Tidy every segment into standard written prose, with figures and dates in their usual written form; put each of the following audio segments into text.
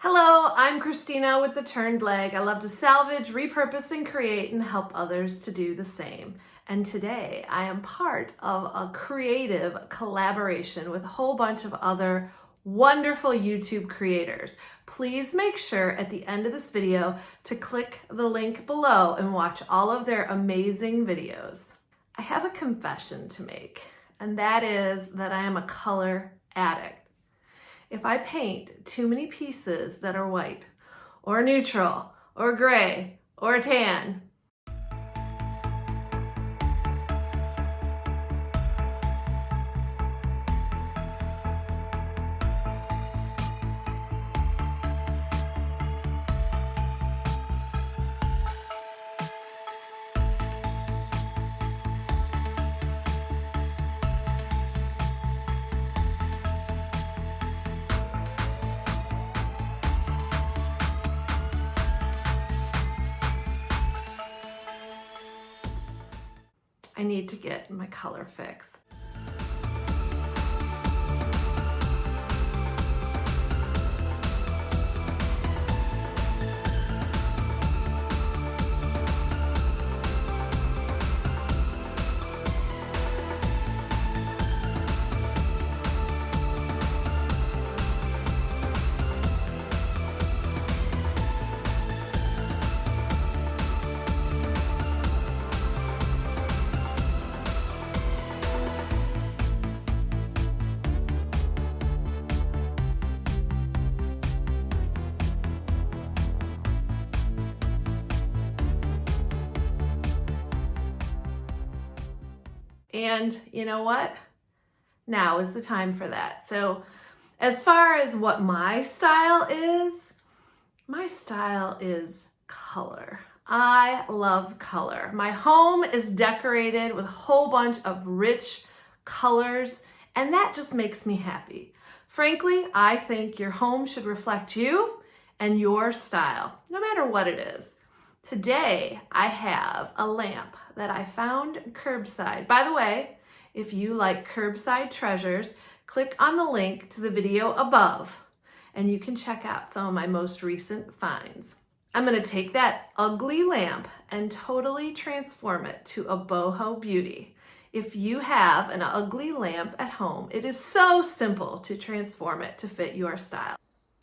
Hello, I'm Christina with The Turned Leg. I love to salvage, repurpose, and create and help others to do the same. And today I am part of a creative collaboration with a whole bunch of other wonderful YouTube creators. Please make sure at the end of this video to click the link below and watch all of their amazing videos. I have a confession to make, and that is that I am a color addict. If I paint too many pieces that are white, or neutral, or gray, or tan, I need to get my color fix. And you know what? Now is the time for that. So as far as what my style is color. I love color. My home is decorated with a whole bunch of rich colors, and that just makes me happy. Frankly, I think your home should reflect you and your style, no matter what it is. Today, I have a lamp that I found curbside. By the way, if you like curbside treasures, click on the link to the video above and you can check out some of my most recent finds. I'm gonna take that ugly lamp and totally transform it to a boho beauty. If you have an ugly lamp at home, it is so simple to transform it to fit your style.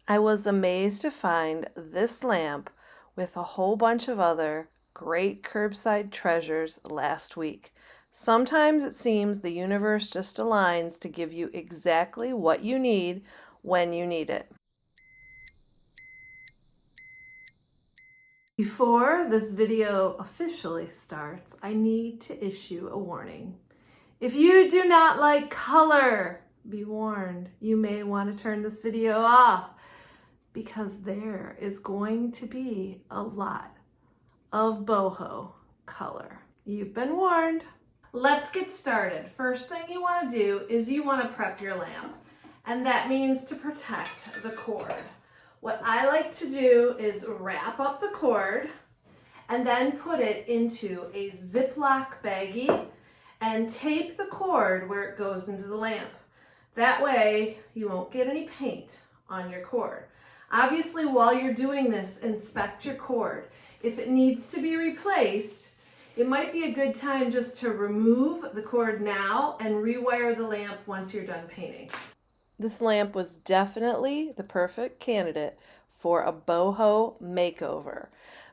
I was amazed to find this lamp with a whole bunch of other great curbside treasures last week. Sometimes it seems the universe just aligns to give you exactly what you need when you need it. Before this video officially starts, I need to issue a warning. If you do not like color, be warned, you may want to turn this video off, because there is going to be a lot of boho color. You've been warned. Let's get started. First thing you want to do is you want to prep your lamp, and that means to protect the cord. What I like to do is wrap up the cord and then put it into a Ziploc baggie and tape the cord where it goes into the lamp. That way you won't get any paint on your cord. Obviously, while you're doing this, inspect your cord. If it needs to be replaced, it might be a good time just to remove the cord now and rewire the lamp once you're done painting. This lamp was definitely the perfect candidate for a boho makeover.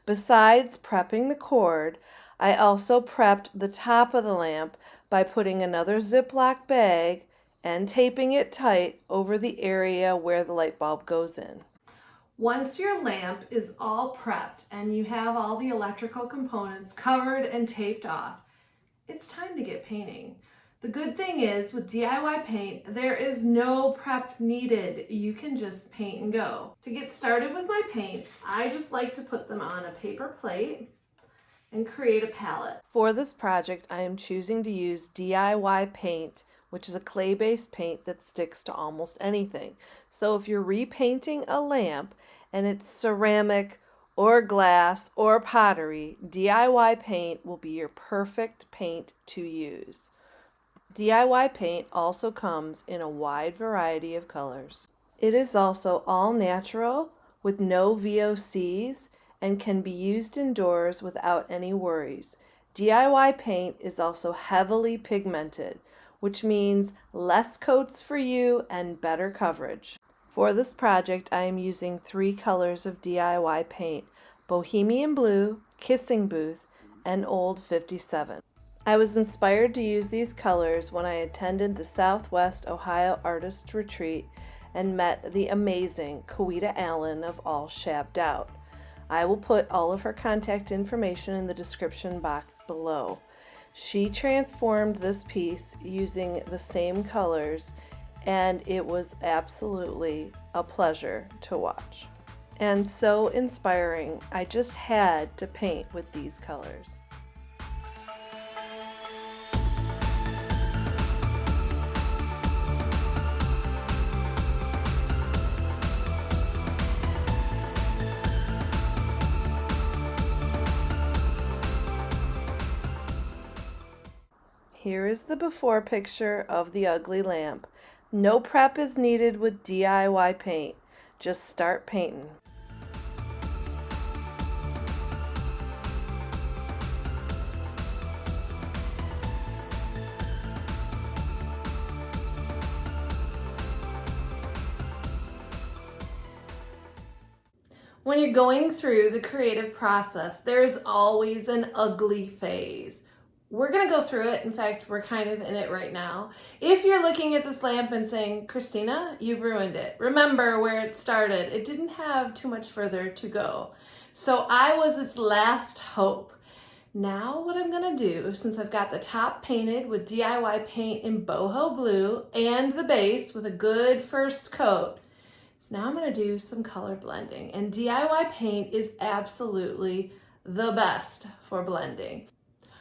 Besides prepping the cord, I also prepped the top of the lamp by putting another Ziploc bag and taping it tight over the area where the light bulb goes in. Once your lamp is all prepped and you have all the electrical components covered and taped off, it's time to get painting. The good thing is with DIY paint, there is no prep needed. You can just paint and go. To get started with my paints, I just like to put them on a paper plate and create a palette. For this project, I am choosing to use DIY paint, which is a clay-based paint that sticks to almost anything. So if you're repainting a lamp and it's ceramic or glass or pottery, DIY paint will be your perfect paint to use. DIY paint also comes in a wide variety of colors. It is also all natural, with no VOCs and can be used indoors without any worries. DIY paint is also heavily pigmented, which means less coats for you and better coverage. For this project, I am using 3 colors of DIY paint: Bohemian Blue, Kissing Booth, and Old 57. I was inspired to use these colors when I attended the Southwest Ohio Artist Retreat and met the amazing Quitta of All Shabbed Out. I will put all of her contact information in the description box below. She transformed this piece using the same colors, and it was absolutely a pleasure to watch. And so inspiring, I just had to paint with these colors. Here is the before picture of the ugly lamp. No prep is needed with DIY paint. Just start painting. When you're going through the creative process, there's always an ugly phase. We're going to go through it. In fact, we're kind of in it right now. If you're looking at this lamp and saying, Christina, you've ruined it. Remember where it started. It didn't have too much further to go. So I was its last hope. Now what I'm going to do, since I've got the top painted with DIY paint in Boho blue and the base with a good first coat, so now I'm going to do some color blending. And DIY paint is absolutely the best for blending.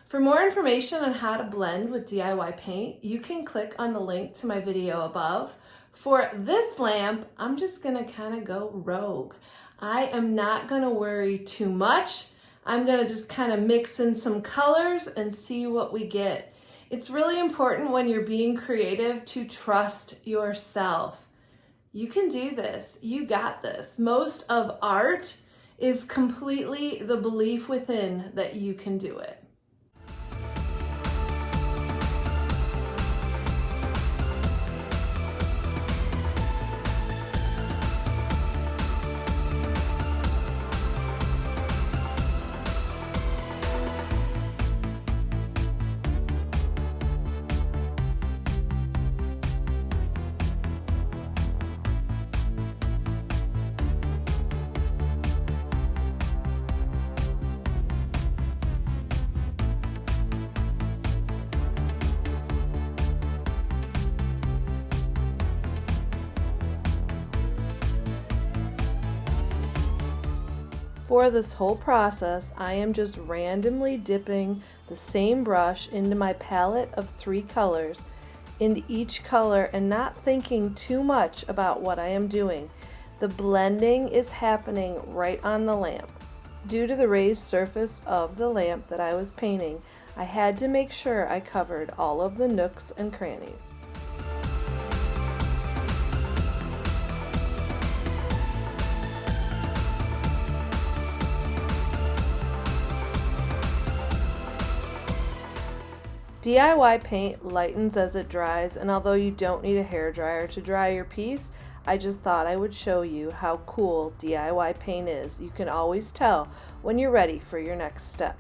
For more information on how to blend with DIY paint, you can click on the link to my video above. For this lamp, I'm just gonna kind of go rogue. I am not gonna worry too much. I'm gonna just kind of mix in some colors and see what we get. It's really important when you're being creative to trust yourself. You can do this, you got this. Most of art is completely the belief within that you can do it. For this whole process, I am just randomly dipping the same brush into my palette of 3 colors, into each color, and not thinking too much about what I am doing. The blending is happening right on the lamp. Due to the raised surface of the lamp that I was painting, I had to make sure I covered all of the nooks and crannies. DIY paint lightens as it dries, and although you don't need a hairdryer to dry your piece, I just thought I would show you how cool DIY paint is. You can always tell when you're ready for your next step.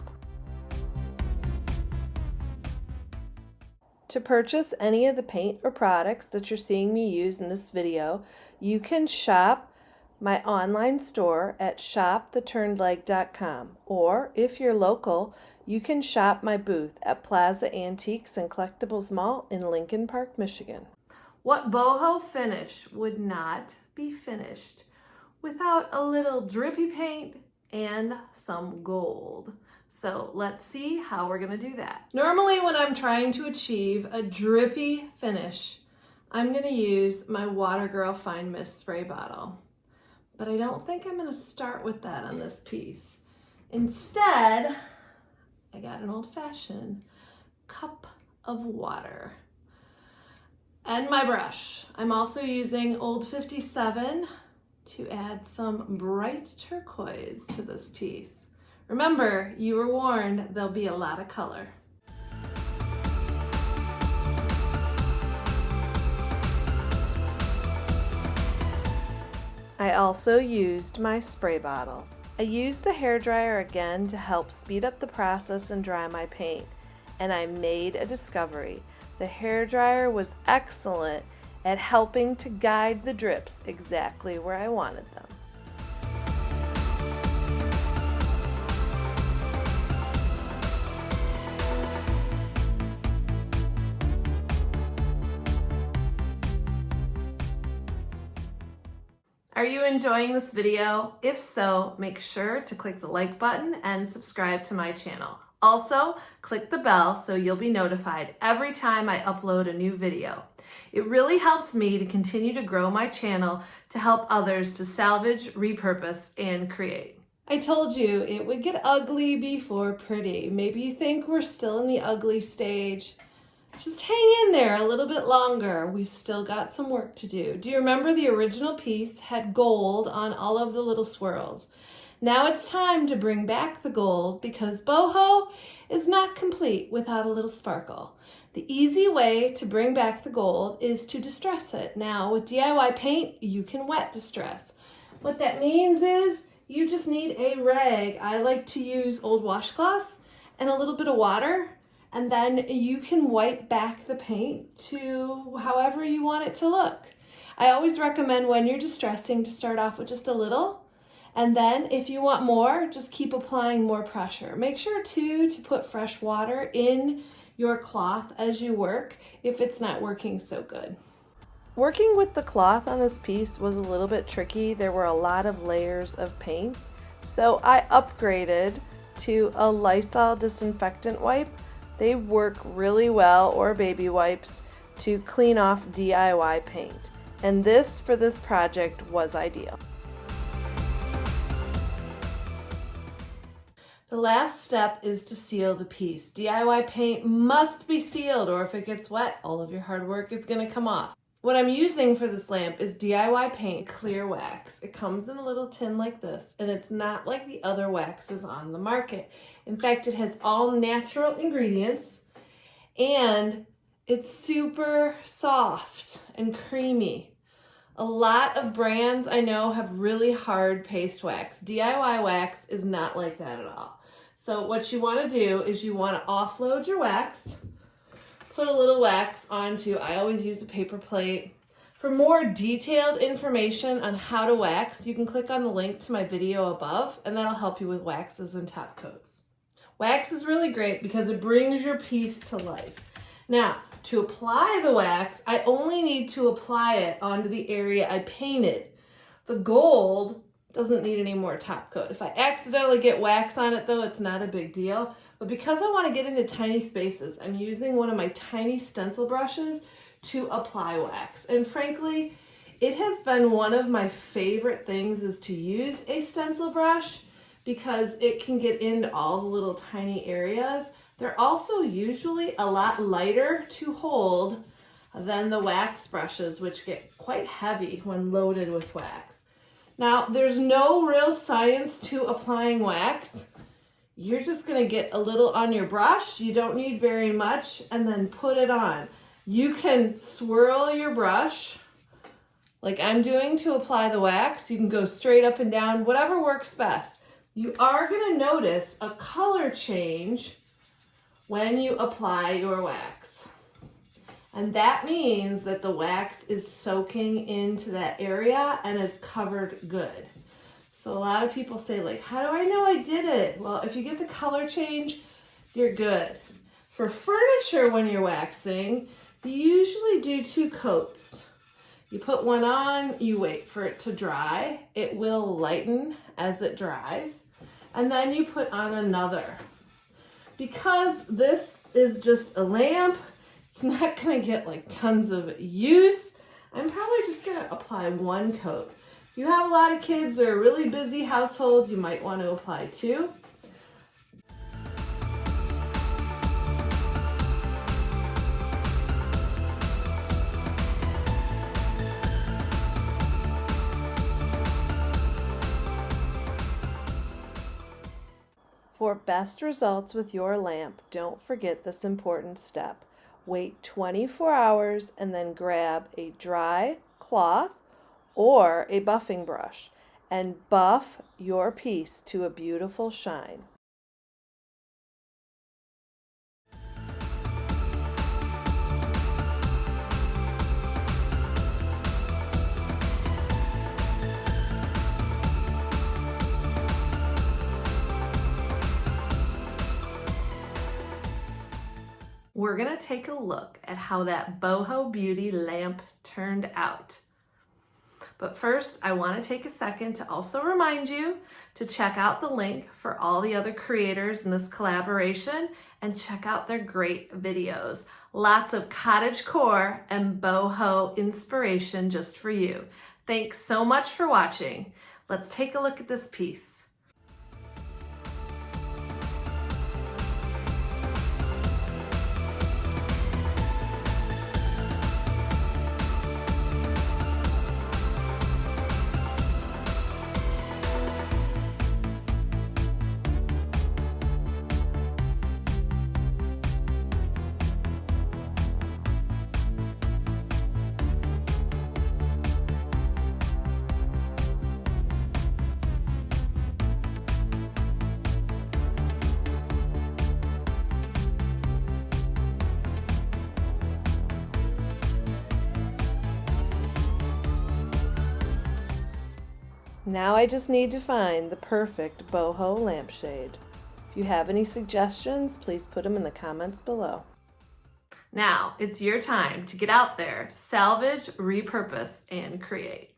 To purchase any of the paint or products that you're seeing me use in this video, you can shop my online store at shoptheturnedleg.com, or if you're local, you can shop my booth at Plaza Antiques and Collectibles Mall in Lincoln Park, Michigan. What boho finish would not be finished without a little drippy paint and some gold? So let's see how we're gonna do that. Normally when I'm trying to achieve a drippy finish, I'm gonna use my Water Girl Fine Mist spray bottle. But I don't think I'm gonna start with that on this piece. Instead, I got an old-fashioned cup of water and my brush. I'm also using Old 57 to add some bright turquoise to this piece. Remember, you were warned, there'll be a lot of color. I also used my spray bottle. I used the hairdryer again to help speed up the process and dry my paint, and I made a discovery. The hairdryer was excellent at helping to guide the drips exactly where I wanted them. Are you enjoying this video? If so, make sure to click the like button and subscribe to my channel. Also, click the bell so you'll be notified every time I upload a new video. It really helps me to continue to grow my channel to help others to salvage, repurpose, and create. I told you it would get ugly before pretty. Maybe you think we're still in the ugly stage. Just hang in there a little bit longer. We've still got some work to do. Do you remember the original piece had gold on all of the little swirls? Now it's time to bring back the gold because boho is not complete without a little sparkle. The easy way to bring back the gold is to distress it. Now with DIY paint, you can wet distress. What that means is you just need a rag. I like to use old washcloths and a little bit of water, and then you can wipe back the paint to however you want it to look. I always recommend when you're distressing to start off with just a little, and then if you want more, just keep applying more pressure. Make sure too to put fresh water in your cloth as you work if it's not working so good. Working with the cloth on this piece was a little bit tricky. There were a lot of layers of paint, so I upgraded to a Lysol disinfectant wipe. They work really well, or baby wipes, to clean off DIY paint. And this, for this project, was ideal. The last step is to seal the piece. DIY paint must be sealed, or if it gets wet, all of your hard work is gonna come off. What I'm using for this lamp is DIY paint clear wax. It comes in a little tin like this, and it's not like the other waxes on the market. In fact, it has all natural ingredients, and it's super soft and creamy. A lot of brands I know have really hard paste wax. DIY wax is not like that at all. So what you want to do is you want to offload your wax, put a little wax onto, I always use a paper plate. For more detailed information on how to wax, you can click on the link to my video above, and that'll help you with waxes and top coats. Wax is really great because it brings your piece to life. Now, to apply the wax, I only need to apply it onto the area I painted. The gold doesn't need any more top coat. If I accidentally get wax on it though, it's not a big deal. But because I want to get into tiny spaces, I'm using one of my tiny stencil brushes to apply wax. And frankly, it has been one of my favorite things is to use a stencil brush because it can get into all the little tiny areas. They're also usually a lot lighter to hold than the wax brushes, which get quite heavy when loaded with wax. Now, there's no real science to applying wax. You're just gonna get a little on your brush. You don't need very much, and then put it on. You can swirl your brush like I'm doing to apply the wax. You can go straight up and down, whatever works best. You are gonna notice a color change when you apply your wax. And that means that the wax is soaking into that area and is covered good. So a lot of people say like, how do I know I did it? Well, if you get the color change, you're good. For furniture when you're waxing, you usually do 2 coats. You put one on, you wait for it to dry. It will lighten as it dries. And then you put on another. Because this is just a lamp, it's not gonna get like tons of use. I'm probably just gonna apply 1 coat. If you have a lot of kids or a really busy household, you might want to apply 2. For best results with your lamp, don't forget this important step. Wait 24 hours and then grab a dry cloth or a buffing brush and buff your piece to a beautiful shine. We're going to take a look at how that Boho Beauty lamp turned out. But first, I want to take a second to also remind you to check out the link for all the other creators in this collaboration and check out their great videos. Lots of cottage core and boho inspiration just for you. Thanks so much for watching. Let's take a look at this piece. Now I just need to find the perfect boho lampshade. If you have any suggestions, please put them in the comments below. Now it's your time to get out there, salvage, repurpose, and create.